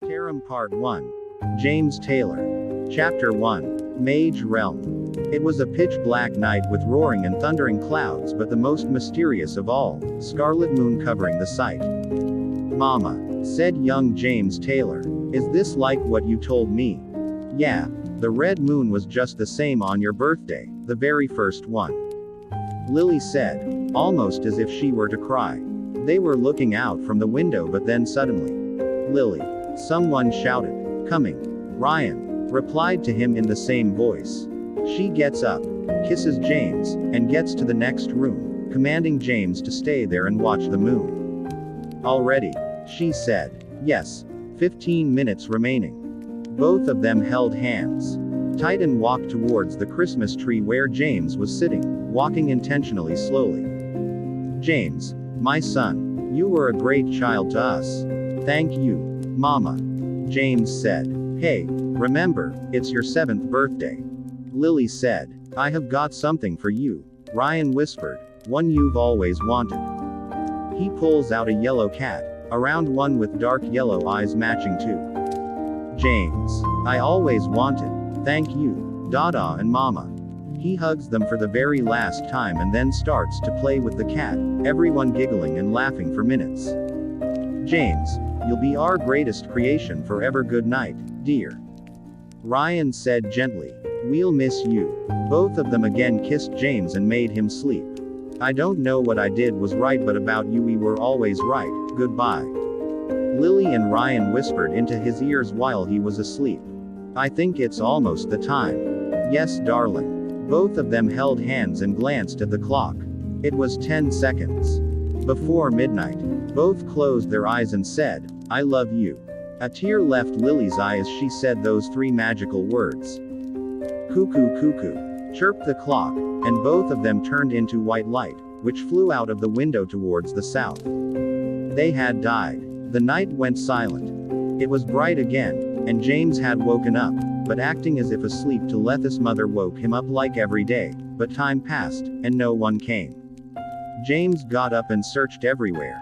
Karam Part 1. James Taylor. Chapter 1. Mage Realm. It was a pitch-black night with roaring and thundering clouds, but the most mysterious of all, scarlet moon covering the sight. "Mama," said young James Taylor, "is this like what you told me?" "Yeah. The red moon was just the same on your birthday, the very first one," Lily said, almost as if she were to cry. They were looking out from the window, but then suddenly, "Lily!" someone shouted. "Coming." Ryan replied to him in the same voice. She gets up, kisses James, and gets to the next room, commanding James to stay there and watch the moon. "Already?" she said. "Yes. 15 minutes remaining." Both of them held hands tight and walked towards the Christmas tree where James was sitting, walking intentionally slowly. "James, my son, you were a great child to us. Thank you, Mama," James said. "Hey, remember, it's your 7th birthday," Lily said. "I have got something for you," Ryan whispered, "one you've always wanted." He pulls out a yellow cat, a round one with dark yellow eyes matching too. "James, I always wanted. Thank you, Dada and Mama." He hugs them for the very last time and then starts to play with the cat, everyone giggling and laughing for minutes. "James, you'll be our greatest creation forever. Good night, dear," Ryan said gently. "We'll miss you." Both of them again kissed James and made him sleep. "I don't know what I did was right, but about you we were always right. Goodbye," Lily and Ryan whispered into his ears while he was asleep. "I think it's almost the time." "Yes, darling." Both of them held hands and glanced at the clock. It was 10 seconds before midnight. Both closed their eyes and said, "I love you." A tear left Lily's eye as she said those 3 magical words. "Cuckoo, cuckoo," chirped the clock, and both of them turned into white light, which flew out of the window towards the south. They had died. The night went silent. It was bright again, and James had woken up, but acting as if asleep. Letha's mother woke him up like every day, but time passed, and no one came. James got up and searched everywhere.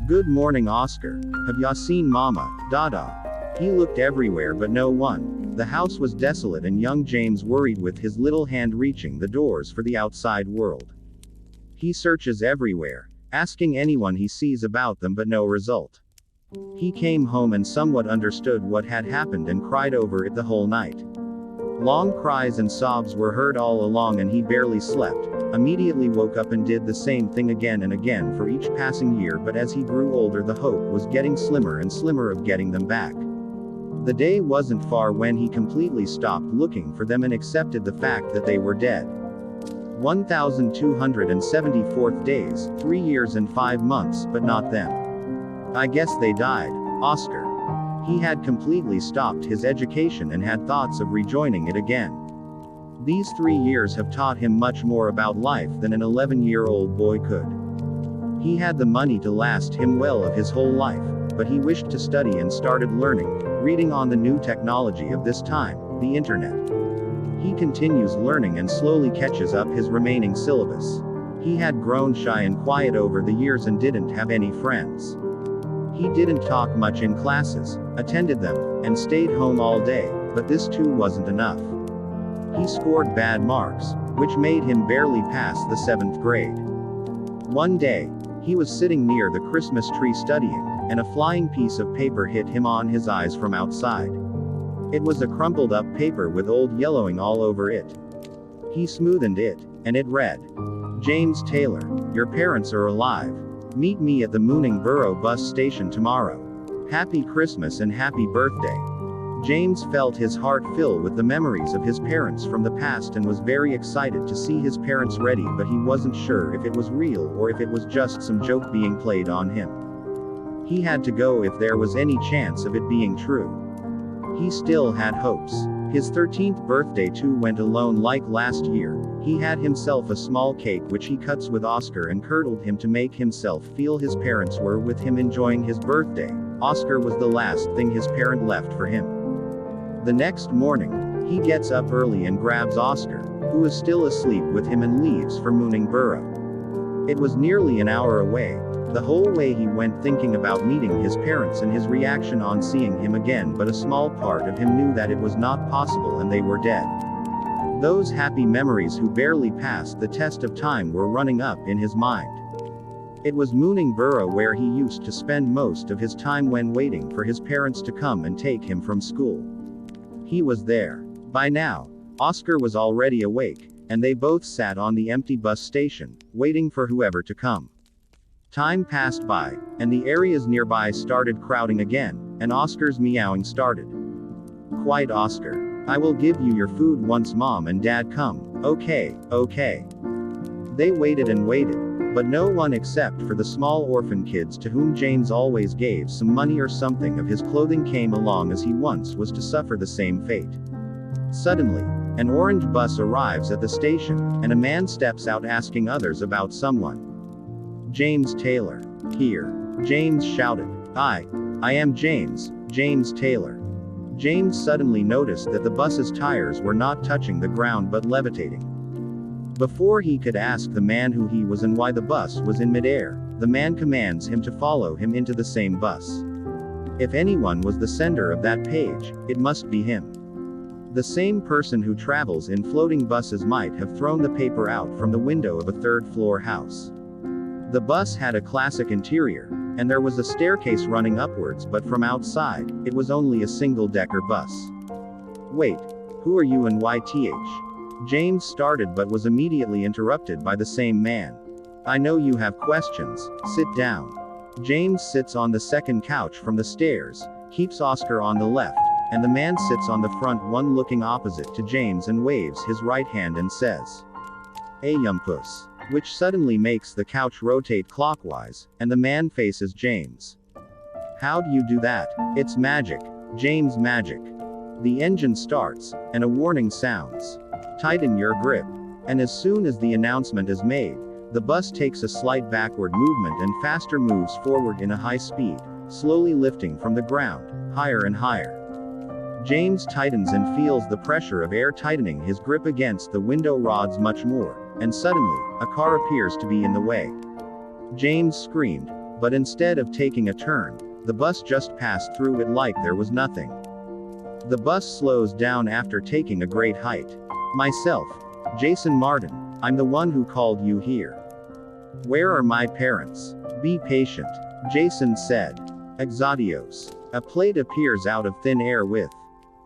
"Good morning, Oscar. Have ya seen Mama, Dada?" He looked everywhere but no one. The house was desolate and young James worried with his little hand reaching the doors for the outside world. He searches everywhere, asking anyone he sees about them but no result. He came home and somewhat understood what had happened and cried over it the whole night. Long cries and sobs were heard all along and he barely slept, immediately woke up and did the same thing again and again for each passing year, but as he grew older the hope was getting slimmer and slimmer of getting them back. The day wasn't far when he completely stopped looking for them and accepted the fact that they were dead. 1274th days, 3 years and 5 months, but not them. "I guess they died, Oscar." He had completely stopped his education and had thoughts of rejoining it again. These 3 years have taught him much more about life than an 11-year-old boy could. He had the money to last him well of his whole life, but he wished to study and started learning, reading on the new technology of this time, the internet. He continues learning and slowly catches up his remaining syllabus. He had grown shy and quiet over the years and didn't have any friends. He didn't talk much in classes, attended them, and stayed home all day, but this too wasn't enough. He scored bad marks, which made him barely pass the 7th grade. One day, he was sitting near the Christmas tree studying, and a flying piece of paper hit him on his eyes from outside. It was a crumpled up paper with old yellowing all over it. He smoothened it, and it read, "James Taylor, your parents are alive. Meet me at the Mooningborough bus station tomorrow. Happy Christmas and happy birthday." James felt his heart fill with the memories of his parents from the past and was very excited to see his parents ready, but he wasn't sure if it was real or if it was just some joke being played on him. He had to go if there was any chance of it being true. He still had hopes. His 13th birthday too went alone like last year. He had himself a small cake which he cuts with Oscar and curdled him to make himself feel his parents were with him enjoying his birthday. Oscar was the last thing his parent left for him. The next morning, he gets up early and grabs Oscar, who is still asleep with him, and leaves for Mooningborough. It was nearly an hour away. The whole way he went thinking about meeting his parents and his reaction on seeing him again, but a small part of him knew that it was not possible and they were dead. Those happy memories who barely passed the test of time were running up in his mind. It was Mooning Burrow where he used to spend most of his time when waiting for his parents to come and take him from school. He was there. By now, Oscar was already awake, and they both sat on the empty bus station, waiting for whoever to come. Time passed by, and the areas nearby started crowding again, and Oscar's meowing started. "Quiet, Oscar. I will give you your food once Mom and Dad come." "Okay, okay." They waited and waited, but no one except for the small orphan kids to whom James always gave some money or something of his clothing came along, as he once was to suffer the same fate. Suddenly, an orange bus arrives at the station, and a man steps out asking others about someone. "James Taylor. Here." James shouted. I am James Taylor." James suddenly noticed that the bus's tires were not touching the ground but levitating. Before he could ask the man who he was and why the bus was in midair, the man commands him to follow him into the same bus. If anyone was the sender of that page, it must be him. The same person who travels in floating buses might have thrown the paper out from the window of a third-floor house. The bus had a classic interior, and there was a staircase running upwards, but from outside, it was only a single-decker bus. "Wait, who are you and YTH?" James started but was immediately interrupted by the same man. "I know you have questions, sit down." James sits on the second couch from the stairs, keeps Oscar on the left, and the man sits on the front one looking opposite to James and waves his right hand and says, "A yumpus," which suddenly makes the couch rotate clockwise, and the man faces James. "How do you do that?" "It's magic, James, magic." The engine starts, and a warning sounds. "Tighten your grip." And as soon as the announcement is made, the bus takes a slight backward movement and faster moves forward in a high speed, slowly lifting from the ground, higher and higher. James tightens and feels the pressure of air tightening his grip against the window rods much more, and suddenly, a car appears to be in the way. James screamed, but instead of taking a turn, the bus just passed through it like there was nothing. The bus slows down after taking a great height. "Myself, Jason Martin, I'm the one who called you here. Where are my parents?" "Be patient," Jason said. Exadios. A plate appears out of thin air with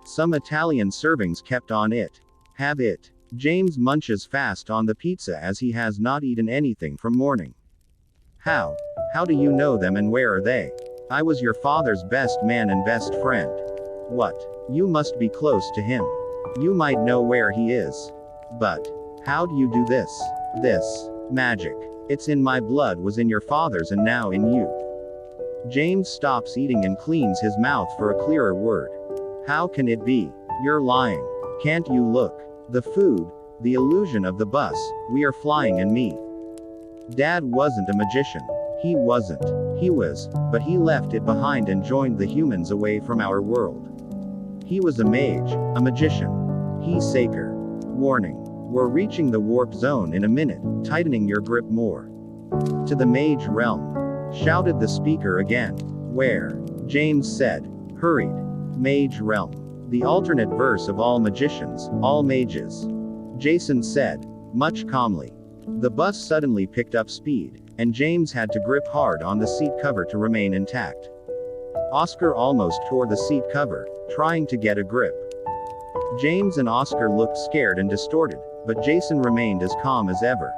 some Italian servings kept on it. "Have it." James munches fast on the pizza as he has not eaten anything from morning. How do you know them and where are they?" "I was your father's best man and best friend." "What? You must be close to him. You might know where he is. But how do you do this?" "This magic. It's in my blood, was in your father's and now in you." James stops eating and cleans his mouth for a clearer word. "How can it be? You're lying. Can't you look? The food, the illusion of the bus, we are flying and me." "Dad wasn't a magician. He wasn't. He was, but he left it behind and joined the humans away from our world. He was a mage, a magician. He's Saker. Warning. We're reaching the warp zone in a minute, tightening your grip more." "To the mage realm," shouted the speaker again. "Where?" James said. Hurried. "Mage realm. The alternate verse of all magicians, all mages," Jason said, much calmly. The bus suddenly picked up speed, and James had to grip hard on the seat cover to remain intact. Oscar almost tore the seat cover, trying to get a grip. James and Oscar looked scared and distorted, but Jason remained as calm as ever.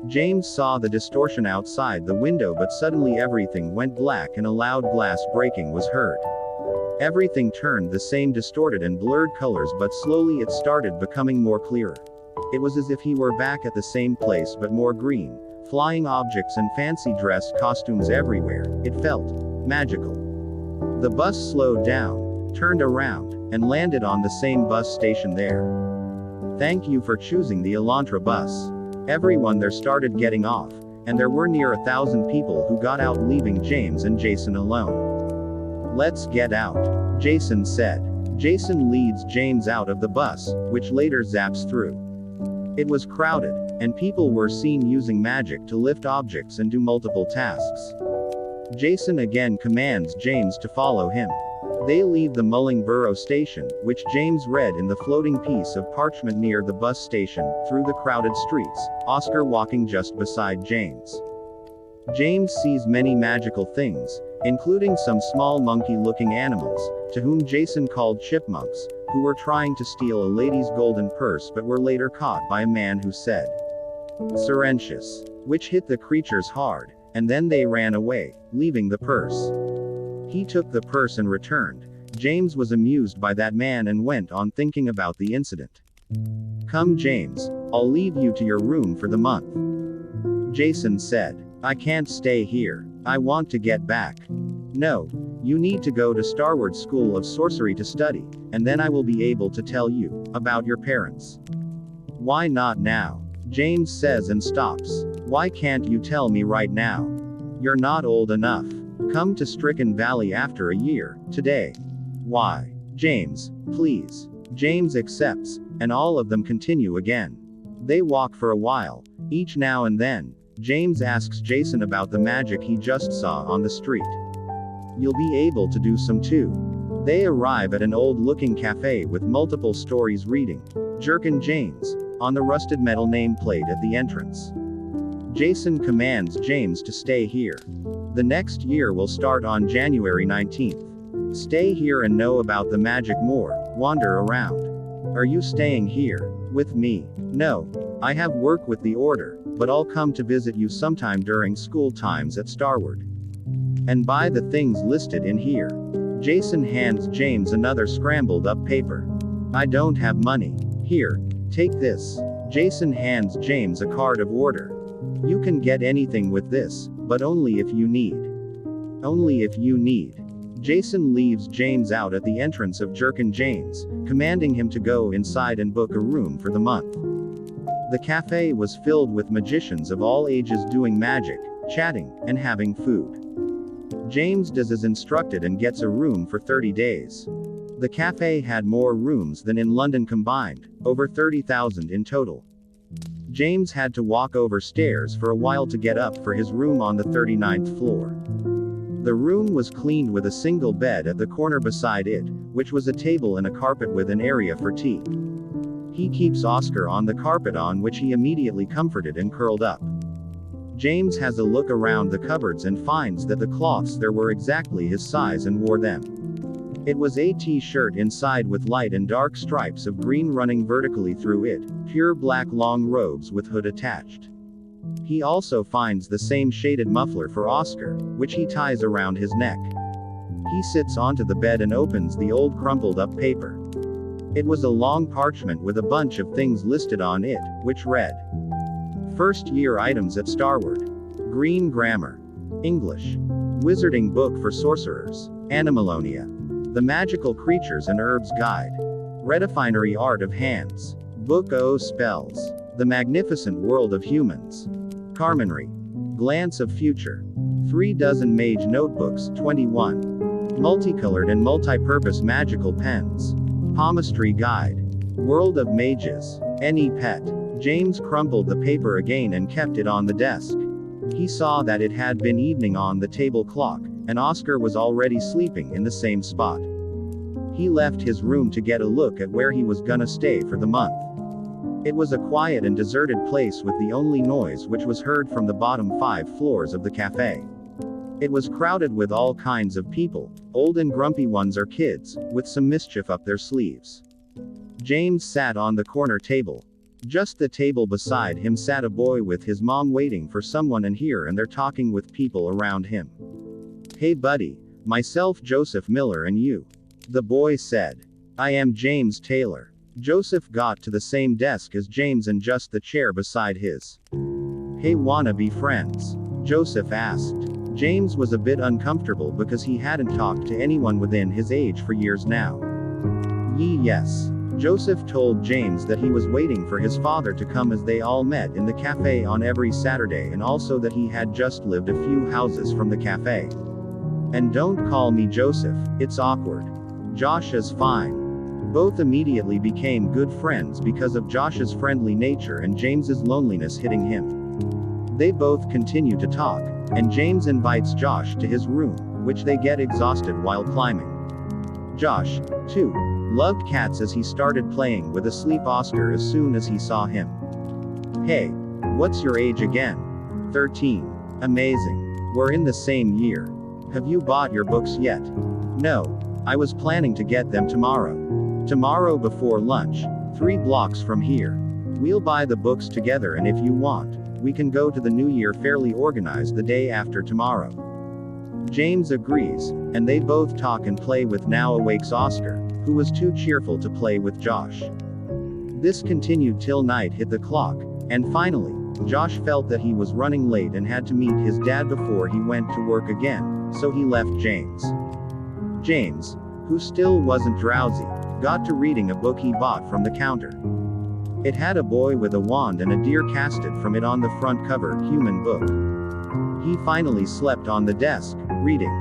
James saw the distortion outside the window, but suddenly everything went black and a loud glass breaking was heard. Everything turned the same distorted and blurred colors, but slowly it started becoming more clearer. It was as if he were back at the same place but more green, flying objects and fancy dress costumes everywhere. It felt magical. The bus slowed down, turned around, and landed on the same bus station there. "Thank you for choosing the Elantra bus." Everyone there started getting off, and there were near 1,000 people who got out, leaving James and Jason alone. "Let's get out," Jason said. Jason leads James out of the bus, which later zaps through. It was crowded, and people were seen using magic to lift objects and do multiple tasks. Jason again commands James to follow him. They leave the Mullingborough station, which James read in the floating piece of parchment near the bus station, through the crowded streets, Oscar walking just beside James. James sees many magical things, including some small monkey-looking animals, to whom Jason called chipmunks, who were trying to steal a lady's golden purse but were later caught by a man who said "Cerentious," which hit the creatures hard, and then they ran away, leaving the purse. He took the purse and returned. James was amused by that man and went on thinking about the incident. "Come, James, I'll leave you to your room for the month." Jason said, "I can't stay here. I want to get back." "No, you need to go to Starward School of Sorcery to study, and then I will be able to tell you about your parents." "Why not now?" James says and stops. "Why can't you tell me right now? You're not old enough. Come to Stricken Valley after a year, today." "Why? James, please." James accepts, and all of them continue again. They walk for a while. Each now and then, James asks Jason about the magic he just saw on the street. "You'll be able to do some too." They arrive at an old-looking cafe with multiple stories reading, "Jerkin James," on the rusted metal nameplate at the entrance. Jason commands James to stay here. The next year will start on January 19th. Stay here and know about the magic more, wander around. "Are you staying here with me?" "No. I have work with the Order, but I'll come to visit you sometime during school times at Starward. And buy the things listed in here." Jason hands James another scrambled up paper. "I don't have money. Here, take this." Jason hands James a card of order. "You can get anything with this, but only if you need." Only if you need. Jason leaves James out at the entrance of Jerkin James, commanding him to go inside and book a room for the month. The cafe was filled with magicians of all ages doing magic, chatting, and having food. James does as instructed and gets a room for 30 days. The cafe had more rooms than in London combined, over 30,000 in total. James had to walk over stairs for a while to get up for his room on the 39th floor. The room was cleaned with a single bed at the corner beside it, which was a table and a carpet with an area for tea. He keeps Oscar on the carpet, on which he immediately comforted and curled up. James has a look around the cupboards and finds that the cloths there were exactly his size and wore them. It was a t-shirt inside with light and dark stripes of green running vertically through it, pure black long robes with hood attached. He also finds the same shaded muffler for Oscar, which he ties around his neck. He sits onto the bed and opens the old crumpled up paper. It was a long parchment with a bunch of things listed on it, which read: First year items at Starward. Green grammar. English. Wizarding book for sorcerers. Animalonia. The Magical Creatures and Herbs Guide. Redefinery Art of Hands. Book O Spells. The Magnificent World of Humans. Carmenry. Glance of Future. 3 dozen Mage Notebooks, 21. Multicolored and multi-purpose magical pens. Palmistry Guide. World of Mages. Any Pet. James crumpled the paper again and kept it on the desk. He saw that it had been evening on the table clock, and Oscar was already sleeping in the same spot. He left his room to get a look at where he was gonna stay for the month. It was a quiet and deserted place with the only noise which was heard from the bottom 5 floors of the cafe. It was crowded with all kinds of people, old and grumpy ones or kids, with some mischief up their sleeves. James sat on the corner table. Just the table beside him sat a boy with his mom waiting for someone, and here and there talking with people around him. Hey buddy, myself Joseph Miller, and you? The boy said. I am James Taylor. Joseph got to the same desk as James and just the chair beside his. Hey, wanna be friends? Joseph asked. James was a bit uncomfortable because he hadn't talked to anyone within his age for years now. Yes. Joseph told James that he was waiting for his father to come, as they all met in the cafe on every Saturday, and also that he had just lived a few houses from the cafe. And don't call me Joseph, it's awkward. Josh is fine. Both immediately became good friends because of Josh's friendly nature and James's loneliness hitting him. They both continue to talk, and James invites Josh to his room, which they get exhausted while climbing. Josh, too, loved cats as he started playing with asleep Oscar as soon as he saw him. "Hey, what's your age again?" "13. "Amazing. We're in the same year. Have you bought your books yet?" "No. I was planning to get them tomorrow. Tomorrow before lunch, 3 blocks from here. We'll buy the books together, and if you want, we can go to the New Year fairly organized the day after tomorrow." James agrees, and they both talk and play with now awake Oscar, who was too cheerful to play with Josh. This continued till night hit the clock, and finally, Josh felt that he was running late and had to meet his dad before he went to work again, so he left James. James, who still wasn't drowsy, got to reading a book he bought from the counter. It had a boy with a wand and a deer casted from it on the front cover, human book. He finally slept on the desk, reading.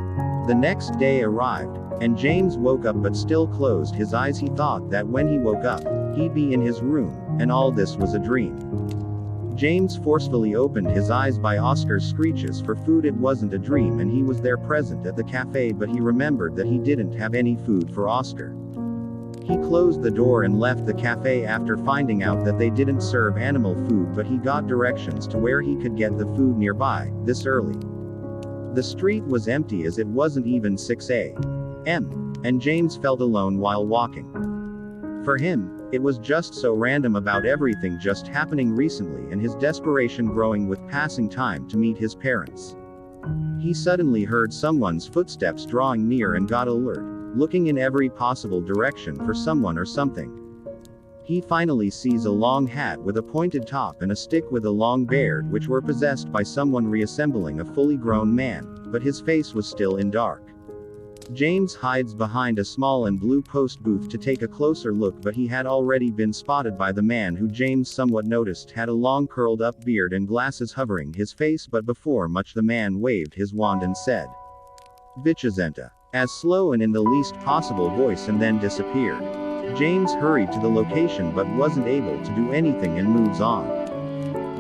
The next day arrived, and James woke up but still closed his eyes. He thought that when he woke up, he'd be in his room, and all this was a dream. James forcefully opened his eyes by Oscar's screeches for food. It wasn't a dream and he was there present at the cafe, but he remembered that he didn't have any food for Oscar. He closed the door and left the cafe after finding out that they didn't serve animal food, but he got directions to where he could get the food nearby, this early. The street was empty as it wasn't even 6 a.m., and James felt alone while walking. For him, it was just so random about everything just happening recently and his desperation growing with passing time to meet his parents. He suddenly heard someone's footsteps drawing near and got alert, looking in every possible direction for someone or something. He finally sees a long hat with a pointed top and a stick with a long beard, which were possessed by someone reassembling a fully grown man, but his face was still in dark. James hides behind a small and blue post booth to take a closer look, but he had already been spotted by the man who James somewhat noticed had a long curled up beard and glasses hovering his face, but before much the man waved his wand and said, "Vicizenta," as slow and in the least possible voice, and then disappeared. James hurried to the location but wasn't able to do anything and moves on.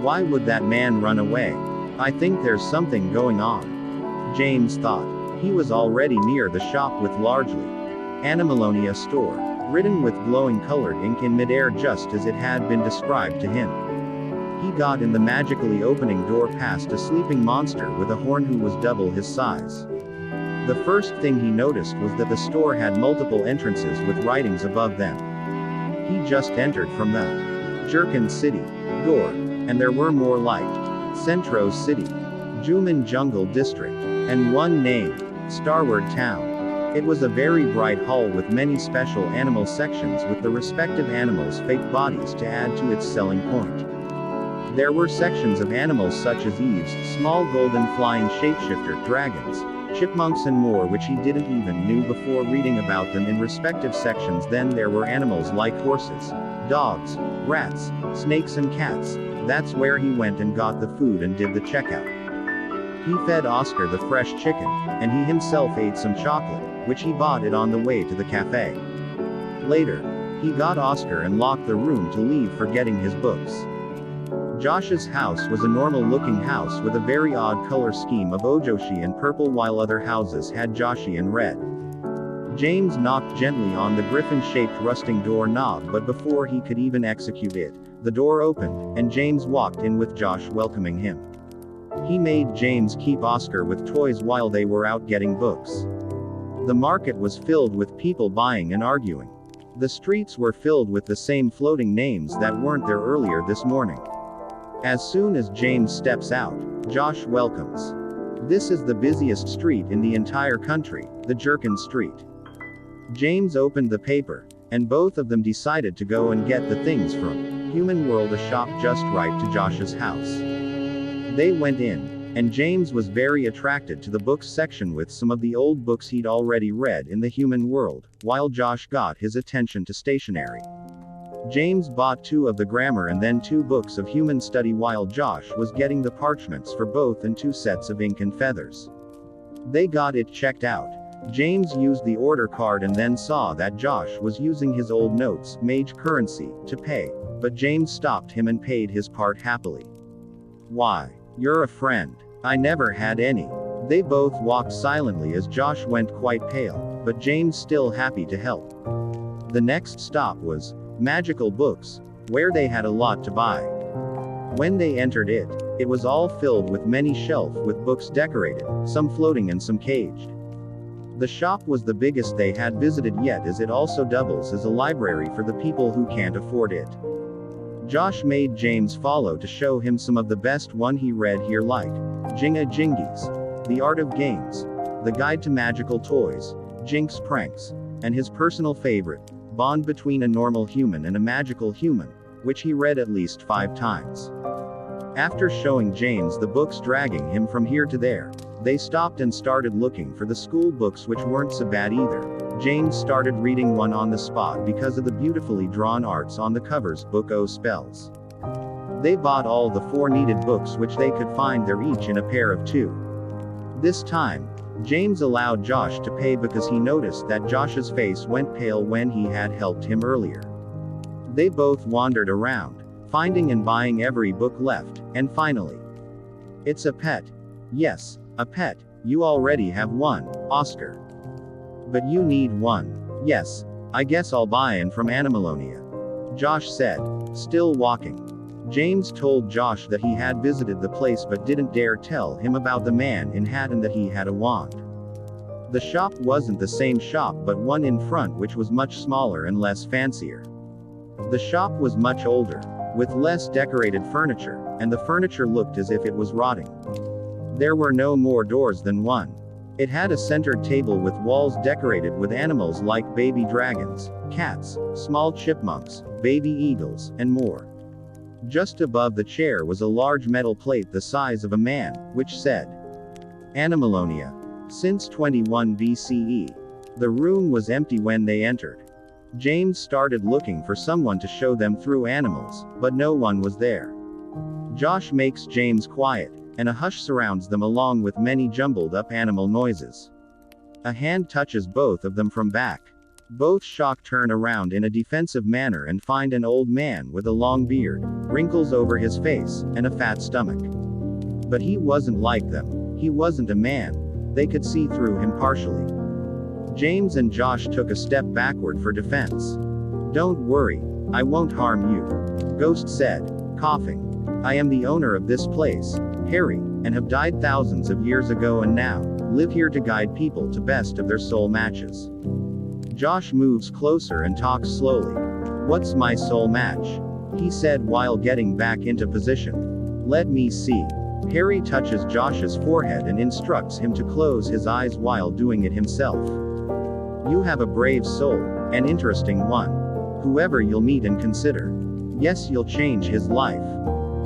Why would that man run away? I think there's something going on, James thought. He was already near the shop with largely Animalonia store, written with glowing colored ink in midair just as it had been described to him. He got in the magically opening door past a sleeping monster with a horn who was double his size. The first thing he noticed was that the store had multiple entrances with writings above them. He just entered from the Jerkin City door, and there were more like Centro City, Juman Jungle District, and one named Starward Town. It was a very bright hall with many special animal sections with the respective animals' fake bodies to add to its selling point. There were sections of animals such as Eve's small golden flying shapeshifter, dragons, chipmunks and more, which he didn't even knew before reading about them in respective sections. Then there were animals like horses, dogs, rats, snakes and cats. That's where he went and got the food and did the checkout. He fed Oscar the fresh chicken, and he himself ate some chocolate, which he bought it on the way to the cafe. Later, he got Oscar and locked the room to leave, forgetting his books. Josh's house was a normal-looking house with a very odd color scheme of ojoshi and purple, while other houses had joshi and red. James knocked gently on the griffin-shaped rusting door knob, but before he could even execute it, the door opened, and James walked in with Josh welcoming him. He made James keep Oscar with toys while they were out getting books. The market was filled with people buying and arguing. The streets were filled with the same floating names that weren't there earlier this morning. As soon as James steps out, Josh welcomes. This is the busiest street in the entire country, the Jerkin Street. James opened the paper, and both of them decided to go and get the things from Human World, a shop just right to Josh's house. They went in, and James was very attracted to the books section with some of the old books he'd already read in the Human World, while Josh got his attention to stationery. James bought 2 of the grammar and then 2 books of human study, while Josh was getting the parchments for both and 2 sets of ink and feathers. They got it checked out, James used the order card and then saw that Josh was using his old notes, mage currency, to pay. But James stopped him and paid his part happily. Why? You're a friend. I never had any. They both walked silently as Josh went quite pale, but James still happy to help. The next stop was Magical Books, where they had a lot to buy. When they entered it, it was all filled with many shelves with books decorated, some floating and some caged. The shop was the biggest they had visited yet, as it also doubles as a library for the people who can't afford it. Josh made James follow to show him some of the best one he read here, like Jinga Jingies, The Art of Games, The Guide to Magical Toys, Jinx Pranks, and his personal favorite, Bond Between a Normal Human and a Magical Human, which he read at least 5 times. After showing James the books dragging him from here to there, they stopped and started looking for the school books, which weren't so bad either. James started reading one on the spot because of the beautifully drawn arts on the covers, Book O Spells. They bought all the 4 needed books which they could find there, each in a pair of 2. This time, James allowed Josh to pay because he noticed that Josh's face went pale when he had helped him earlier. They both wandered around, finding and buying every book left, and finally, it's a pet. Yes, a pet. You already have one, Oscar. But you need one. Yes, I guess I'll buy one from Animalonia, Josh said, still walking. James told Josh that he had visited the place but didn't dare tell him about the man in hat and that he had a wand. The shop wasn't the same shop but one in front, which was much smaller and less fancier. The shop was much older, with less decorated furniture, and the furniture looked as if it was rotting. There were no more doors than one. It had a centered table with walls decorated with animals like baby dragons, cats, small chipmunks, baby eagles, and more. Just above the chair was a large metal plate the size of a man, which said, Animalonia. Since 21 BCE. The room was empty when they entered. James started looking for someone to show them through animals, but no one was there. Josh makes James quiet, and a hush surrounds them along with many jumbled up animal noises. A hand touches both of them from back. Both shocked turn around in a defensive manner and find an old man with a long beard, wrinkles over his face, and a fat stomach. But he wasn't like them. He wasn't a man. They could see through him partially. James and Josh took a step backward for defense. Don't worry, I won't harm you, Ghost said, coughing. I am the owner of this place, Harry, and have died thousands of years ago and now live here to guide people to best of their soul matches. Josh moves closer and talks slowly. What's my soul match? He said while getting back into position. Let me see. Harry touches Josh's forehead and instructs him to close his eyes while doing it himself. You have a brave soul, an interesting one. Whoever you'll meet and consider. Yes, you'll change his life.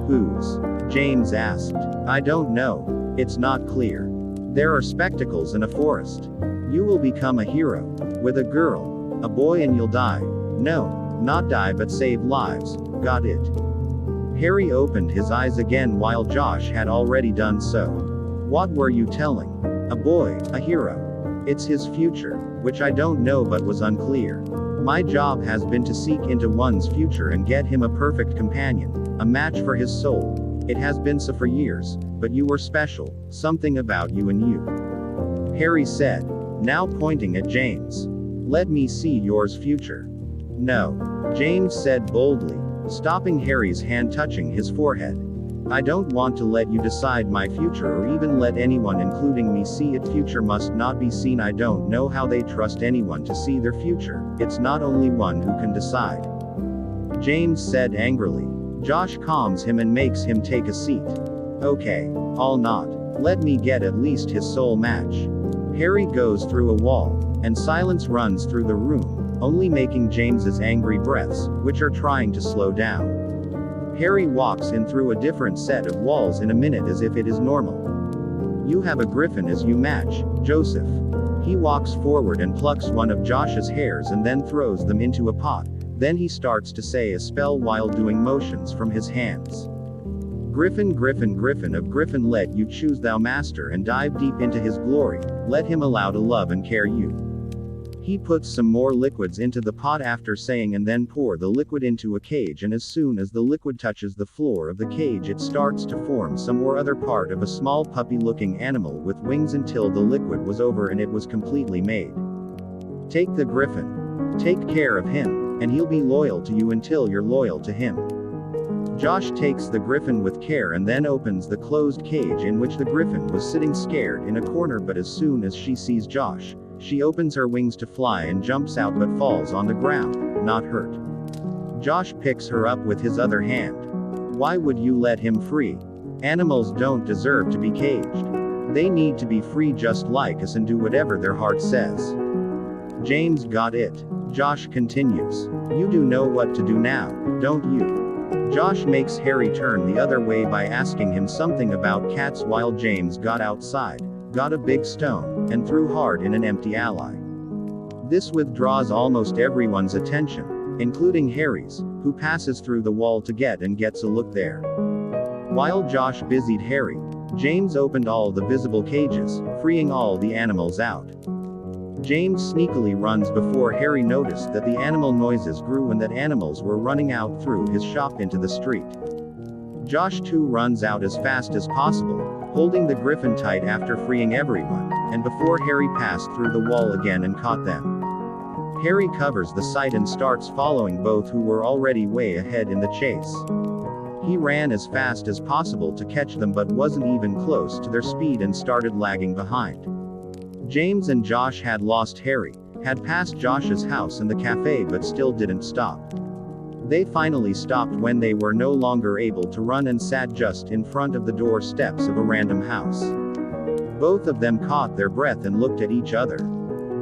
Whose? James asked. I don't know. It's not clear. There are spectacles in a forest. You will become a hero. With a girl. A boy, and you'll die. No, not die but save lives. Got it? Harry opened his eyes again while Josh had already done so. What were you telling? A boy, a hero. It's his future, which I don't know but was unclear. My job has been to seek into one's future and get him a perfect companion, a match for his soul. It has been so for years, but you were special, something about you and you. Harry said, now pointing at James. Let me see yours future. No, James said boldly, stopping Harry's hand touching his forehead. I don't want to let you decide my future or even let anyone including me see it. Future must not be seen. I don't know how they trust anyone to see their future. It's not only one who can decide. James said angrily. Josh calms him and makes him take a seat. Okay, I'll not. Let me get at least his soul match. Harry goes through a wall, and silence runs through the room, only making James's angry breaths, which are trying to slow down. Harry walks in through a different set of walls in a minute as if it is normal. You have a griffin as you match, Joseph. He walks forward and plucks one of Josh's hairs and then throws them into a pot. Then he starts to say a spell while doing motions from his hands. Griffin, Griffin, Griffin of Griffin, let you choose thou master and dive deep into his glory, let him allow to love and care you. He puts some more liquids into the pot after saying and then pour the liquid into a cage, and as soon as the liquid touches the floor of the cage it starts to form some or other part of a small puppy looking animal with wings until the liquid was over and it was completely made. Take the Griffin. Take care of him, and he'll be loyal to you until you're loyal to him. Josh takes the Griffin with care and then opens the closed cage in which the Griffin was sitting scared in a corner, but as soon as she sees Josh, she opens her wings to fly and jumps out but falls on the ground, not hurt. Josh picks her up with his other hand. Why would you let him free? Animals don't deserve to be caged. They need to be free just like us and do whatever their heart says. James got it. Josh continues. You do know what to do now, don't you? Josh makes Harry turn the other way by asking him something about cats while James got outside, got a big stone, and threw hard in an empty alley. This withdraws almost everyone's attention, including Harry's, who passes through the wall to gets a look there. While Josh busied Harry, James opened all the visible cages, freeing all the animals out. James sneakily runs before Harry noticed that the animal noises grew and that animals were running out through his shop into the street. Josh too runs out as fast as possible, holding the Griffin tight after freeing everyone, and before Harry passed through the wall again and caught them. Harry covers the sight and starts following both who were already way ahead in the chase. He ran as fast as possible to catch them but wasn't even close to their speed and started lagging behind. James and Josh had lost Harry, had passed Josh's house and the cafe but still didn't stop. They finally stopped when they were no longer able to run and sat just in front of the doorsteps of a random house. Both of them caught their breath and looked at each other.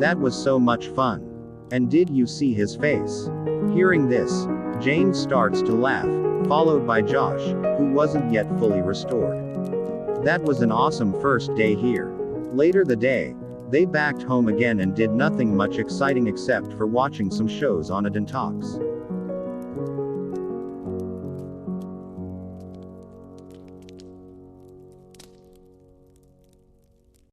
That was so much fun. And did you see his face? Hearing this, James starts to laugh, followed by Josh, who wasn't yet fully restored. That was an awesome first day here. Later the day, they backed home again and did nothing much exciting except for watching some shows on Adentalks.